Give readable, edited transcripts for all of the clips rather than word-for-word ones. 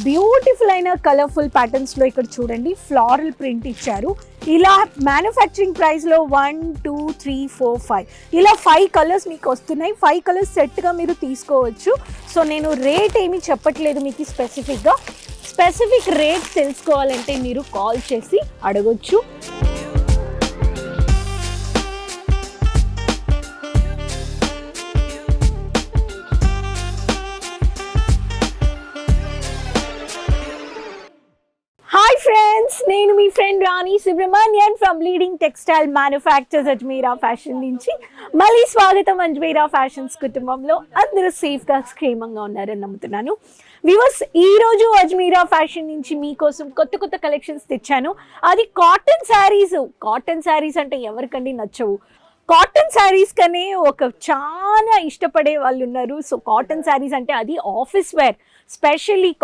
Beautiful అయిన colourful ప్యాటర్న్స్లో ఇక్కడ చూడండి ఫ్లారల్ ప్రింట్ ఇచ్చారు. ఇలా మ్యానుఫ్యాక్చరింగ్ ప్రైస్లో 1 2 3 4 5 ఇలా 5 కలర్స్ మీకు వస్తున్నాయి. 5 కలర్స్ సెట్గా మీరు తీసుకోవచ్చు. సో నేను రేట్ ఏమీ చెప్పట్లేదు మీకు స్పెసిఫిక్ రేట్ తెలుసుకోవాలంటే మీరు కాల్ చేసి అడగొచ్చు. హాయ్ ఫ్రెండ్స్, నేను మీ friend Rani Subrahmanyan from leading textile manufacturers Ajmera fashion నుంచి మళ్ళీ స్వాగతం. అజ్మీరా ఫ్యాషన్స్ కుటుంబంలో అందరూ సేఫ్గా క్షేమంగా ఉన్నారని నమ్ముతున్నాను. వ్యూవర్స్, ఈరోజు అజ్మీరా ఫ్యాషన్ నుంచి మీకోసం కొత్త కలెక్షన్స్ తెచ్చాను. అది కాటన్ శారీస్. కాటన్ శారీస్ అంటే ఎవరికండి నచ్చవు? కాటన్ శారీస్ కనే చాలా ఇష్టపడే వాళ్ళు ఉన్నారు. సో కాటన్ శారీస్ అంటే అది office wear, specially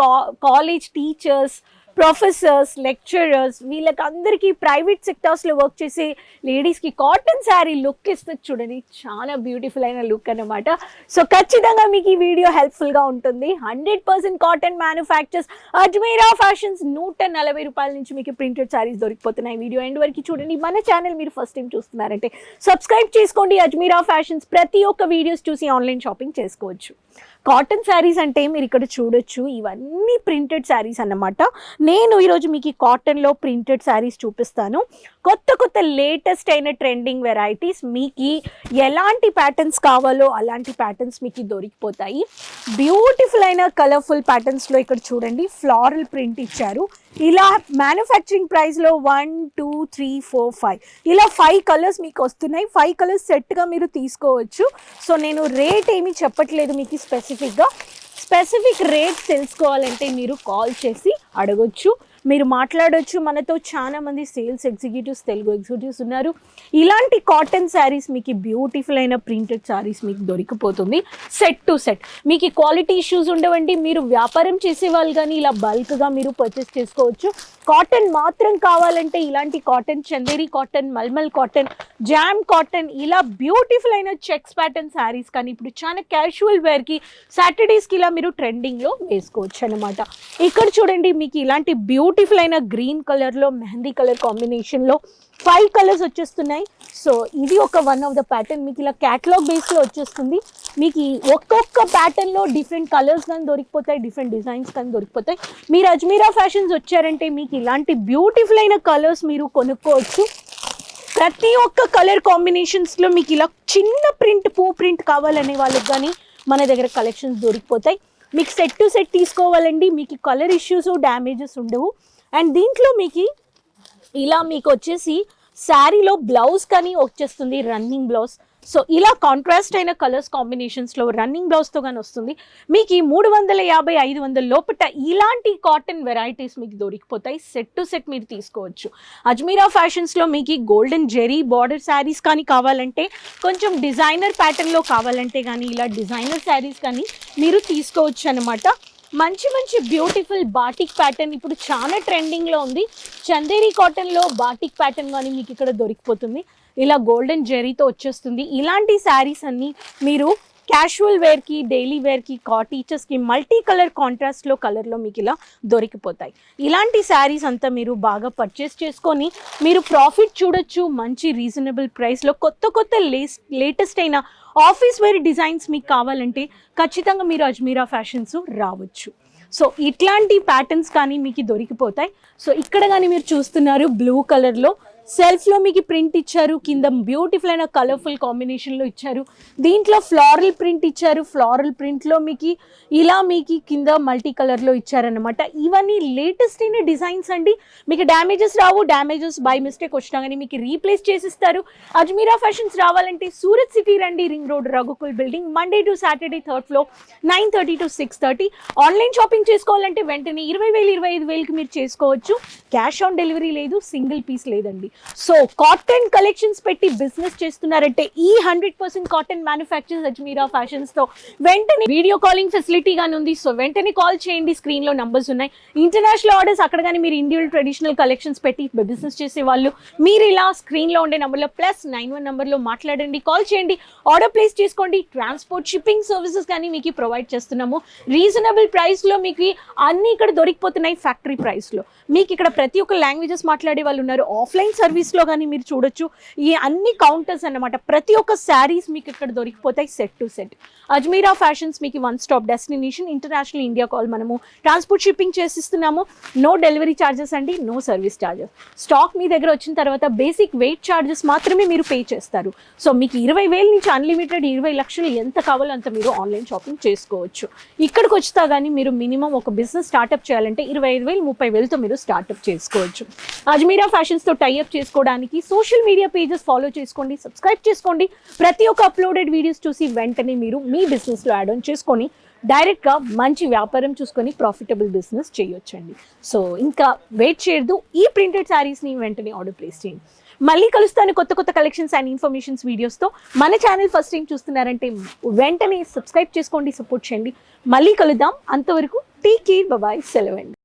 college teachers, professors, lecturers, వీళ్ళకి అందరికీ ప్రైవేట్ సెక్టార్స్లో వర్క్ చేసే లేడీస్కి కాటన్ శారీ లుక్ ఇస్తుంది. చూడండి, చాలా బ్యూటిఫుల్ అయిన లుక్ అన్నమాట. సో ఖచ్చితంగా మీకు ఈ వీడియో హెల్ప్ఫుల్గా ఉంటుంది. 100% కాటన్ మ్యానుఫ్యాక్చర్స్ అజ్మీరా ఫ్యాషన్స్. 140 రూపాయల నుంచి మీకు ప్రింటెడ్ శారీస్ దొరికిపోతున్నాయి. వీడియో ఎండ్ వరకు చూడండి. మన ఛానల్ మీరు ఫస్ట్ టైం చూస్తున్నారంటే సబ్స్క్రైబ్ చేసుకోండి. అజ్మీరా ఫ్యాషన్స్ ప్రతి ఒక్క వీడియోస్ చూసి ఆన్లైన్ షాపింగ్ చేసుకోవచ్చు. కాటన్ శారీస్ అంటే మీరు ఇక్కడ చూడొచ్చు, ఇవన్నీ ప్రింటెడ్ శారీస్ అన్నమాట. నేను ఈరోజు మీకు కాటన్లో ప్రింటెడ్ శారీస్ చూపిస్తాను. కొత్త లేటెస్ట్ అయిన ట్రెండింగ్ వెరైటీస్. మీకు ఎలాంటి ప్యాటర్న్స్ కావాలో అలాంటి ప్యాటర్న్స్ మీకు దొరికిపోతాయి. బ్యూటిఫుల్ అయిన కలర్ఫుల్ ప్యాటర్న్స్లో ఇక్కడ చూడండి ఫ్లారల్ ప్రింట్ ఇచ్చారు. ఇలా మ్యానుఫ్యాక్చరింగ్ ప్రైస్లో 1 2 3 4 5 ఇలా 5 కలర్స్ మీకు వస్తున్నాయి. 5 కలర్స్ సెట్గా మీరు తీసుకోవచ్చు. సో నేను రేట్ ఏమీ చెప్పట్లేదు మీకు స్పెసిఫిక్ రేట్ తెలుసుకోవాలంటే మీరు కాల్ చేసి అడగొచ్చు, మీరు మాట్లాడవచ్చు. మనతో చాలా మంది సేల్స్ ఎగ్జిక్యూటివ్స్, తెలుగు ఎగ్జిక్యూటివ్స్ ఉన్నారు. ఇలాంటి కాటన్ శారీస్ మీకు బ్యూటిఫుల్ అయిన ప్రింటెడ్ శారీస్ మీకు దొరికిపోతుంది. సెట్ టు సెట్ మీకు క్వాలిటీ ఇష్యూస్ ఉండవండి. మీరు వ్యాపారం చేసే వాళ్ళు కానీ ఇలా బల్క్గా మీరు పర్చేస్ చేసుకోవచ్చు. కాటన్ మాత్రం కావాలంటే ఇలాంటి cotton, Chanderi cotton, mulmul cotton, జామ్ కాటన్, ఇలా బ్యూటిఫుల్ అయిన చెక్స్ ప్యాటర్న్ శారీస్ కానీ ఇప్పుడు చాలా క్యాజువల్ వేర్కి, సాటర్డేస్కి ఇలా మీరు ట్రెండింగ్లో వేసుకోవచ్చు అనమాట. ఇక్కడ చూడండి, మీకు ఇలాంటి బ్యూటిఫుల్ అయిన గ్రీన్ కలర్లో, మెహందీ కలర్ కాంబినేషన్లో 5 కలర్స్ వచ్చేస్తున్నాయి. సో ఇది వన్ ఆఫ్ ద ప్యాటర్న్. మీకు ఇలా క్యాటలాగ్ బేస్లో వచ్చేస్తుంది. మీకు ఒక్కొక్క ప్యాటర్న్లో డిఫరెంట్ కలర్స్ కానీ దొరికిపోతాయి, డిఫరెంట్ డిజైన్స్ కానీ దొరికిపోతాయి. మీరు అజ్మీరా ఫ్యాషన్స్ వచ్చారంటే మీకు ఇలాంటి బ్యూటిఫుల్ అయిన కలర్స్ మీరు కొనుక్కోవచ్చు. ప్రతి ఒక్క కలర్ కాంబినేషన్స్లో మీకు ఇలా చిన్న ప్రింట్, పూ ప్రింట్ కావాలనే వాళ్ళకి కానీ మన దగ్గర కలెక్షన్స్ దొరికిపోతాయి. మీకు సెట్ టు సెట్ తీసుకోవాలండి. మీకు కలర్ ఇష్యూస్, డ్యామేజెస్ ఉండవు. అండ్ దీంట్లో మీకు వచ్చేసి శారీలో బ్లౌజ్ కానీ వచ్చేస్తుంది, రన్నింగ్ బ్లౌజ్. సో ఇలా కాంట్రాస్ట్ అయిన కలర్స్ కాంబినేషన్స్లో రన్నింగ్ బ్లౌజ్తో కానీ వస్తుంది. మీకు ఈ 350 500 లోపల ఇలాంటి కాటన్ వెరైటీస్ మీకు దొరికిపోతాయి. సెట్ టు సెట్ మీరు తీసుకోవచ్చు. అజ్మీరా ఫ్యాషన్స్లో మీకు గోల్డెన్ జెరీ బార్డర్ శారీస్ కానీ కావాలంటే, కొంచెం డిజైనర్ ప్యాటర్న్లో కావాలంటే కానీ ఇలా డిజైనర్ శారీస్ కానీ మీరు తీసుకోవచ్చు అనమాట. మంచి బ్యూటిఫుల్ బాటిక్ ప్యాటర్న్ ఇప్పుడు చాలా ట్రెండింగ్లో ఉంది. చందేరి కాటన్లో బాటిక్ ప్యాటర్న్ కానీ మీకు ఇక్కడ దొరికిపోతుంది. ఇలా గోల్డెన్ జెరీతో వచ్చేస్తుంది. ఇలాంటి శారీస్ అన్నీ మీరు క్యాజువల్ వేర్కి, డైలీ వేర్కి, టీచర్స్కి మల్టీ కలర్ కాంట్రాస్ట్లో కలర్లో మీకు ఇలా దొరికిపోతాయి. ఇలాంటి శారీస్ అంతా మీరు బాగా పర్చేస్ చేసుకొని మీరు ప్రాఫిట్ చూడొచ్చు. మంచి రీజనబుల్ ప్రైస్లో కొత్త లేటెస్ట్ అయిన ఆఫీస్ వేర్ డిజైన్స్ మీకు కావాలంటే ఖచ్చితంగా మీరు అజ్మీరా ఫ్యాషన్స్ రావచ్చు. సో ఇట్లాంటి ప్యాటర్న్స్ కానీ మీకు దొరికిపోతాయి. సో ఇక్కడ కానీ మీరు చూస్తున్నారు బ్లూ కలర్లో సెల్ఫ్లో మీకు ప్రింట్ ఇచ్చారు. కింద బ్యూటిఫుల్ అయిన కలర్ఫుల్ కాంబినేషన్లో ఇచ్చారు. దీంట్లో ఫ్లారల్ ప్రింట్ ఇచ్చారు. ఫ్లారల్ ప్రింట్లో మీకు ఇలా మీకు కింద మల్టీ కలర్లో ఇచ్చారనమాట. ఇవన్నీ లేటెస్ట్ అయిన డిజైన్స్ అండి. మీకు damages Rao. Damages by mistake వచ్చినా కానీ మీకు రీప్లేస్ చేసిస్తారు. అజ్మీరా ఫ్యాషన్స్ రావాలంటే సూరత్ సిటీ రండి, ring road, Raghukul building, Monday to Saturday 3rd floor 9:30 to 6:30. Online shopping చేసుకోవాలంటే వెంటనే 20,000 25,000కి మీరు చేసుకోవచ్చు. క్యాష్ ఆన్ డెలివరీ లేదు, సింగిల్ పీస్ లేదండి. సో కాటన్ కలెక్షన్స్ పెట్టి బిజినెస్ చేస్తున్నారంటే ఈ 100% కాటన్ మ్యానుఫ్యాక్చర్స్ అజ్మీరా ఫ్యాషన్స్తో వెంటనే వీడియో కాలింగ్ ఫెసిలిటీ గానీ ఉంది. సో వెంటనే కాల్ చేయండి, స్క్రీన్లో నంబర్స్ ఉన్నాయి. ఇంటర్నేషనల్ ఆర్డర్స్ అక్కడ కానీ మీరు ఇండివిజువల్ ట్రెడిషనల్ కలెక్షన్స్ పెట్టి బిజినెస్ చేసే వాళ్ళు మీరు ఇలా స్క్రీన్లో ఉండే నెంబర్లో +91 నెంబర్లో మాట్లాడండి, కాల్ చేయండి, ఆర్డర్ ప్లేస్ చేసుకోండి. ట్రాన్స్పోర్ట్ షిప్పింగ్ సర్వీసెస్ కానీ మీకు ప్రొవైడ్ చేస్తున్నాము. రీజనబుల్ ప్రైస్లో మీకు అన్నీ ఇక్కడ దొరికిపోతున్నాయి. ఫ్యాక్టరీ ప్రైస్లో మీకు ఇక్కడ ప్రతి ఒక్క లాంగ్వేజెస్ మాట్లాడే వాళ్ళు ఉన్నారు. ఆఫ్లైన్ సర్వీస్లో కానీ మీరు చూడొచ్చు. ఈ అన్ని కౌంటర్స్ అన్నమాట. ప్రతి ఒక్క శారీస్ మీకు ఇక్కడ దొరికిపోతాయి set to set. Ajmera fashions మీకు one stop destination. International India call మనము ట్రాన్స్పోర్ట్ షిప్పింగ్ చేసిస్తున్నాము. నో డెలివరీ ఛార్జెస్ అండి, నో సర్వీస్ ఛార్జెస్. స్టాక్ మీ దగ్గర వచ్చిన తర్వాత బేసిక్ వెయిట్ ఛార్జెస్ మాత్రమే మీరు పే చేస్తారు. సో మీకు 20,000 నుంచి అన్లిమిటెడ్ 20 లక్షలు ఎంత కావాలో అంత మీరు ఆన్లైన్ షాపింగ్ చేసుకోవచ్చు. ఇక్కడికి వచ్చినా కానీ మీరు మినిమం ఒక బిజినెస్ స్టార్ట్అప్ చేయాలంటే 25,000 30,000తో మీరు స్టార్ట్అప్ చేసుకోవచ్చు. అజ్మీరా ఫ్యాషన్స్తో టైఅప్ చేసుకోవడానికి సోషల్ మీడియా పేజెస్ ఫాలో చేసుకోండి, సబ్స్క్రైబ్ చేసుకోండి. ప్రతి ఒక్క అప్లోడెడ్ వీడియోస్ చూసి వెంటనే మీరు మీ బిజినెస్లో యాడ్ ఆన్ చేసుకొని డైరెక్ట్గా మంచి వ్యాపారం చూసుకొని ప్రాఫిటబుల్ బిజినెస్ చేయొచ్చండి. సో ఇంకా వెయిట్ చేయొద్దు, ఈ ప్రింటెడ్ శారీస్ని వెంటనే ఆర్డర్ ప్లేస్ చేయండి. మళ్ళీ కలుస్తాను కొత్త కొత్త కలెక్షన్స్ అండ్ ఇన్ఫర్మేషన్స్ వీడియోస్తో. మన ఛానల్ ఫస్ట్ టైం చూస్తున్నారంటే వెంటనే సబ్స్క్రైబ్ చేసుకోండి, సపోర్ట్ చేయండి. మళ్ళీ కలుద్దాం. అంతవరకు టేక్ కేర్, బాయ్, సెలవండి.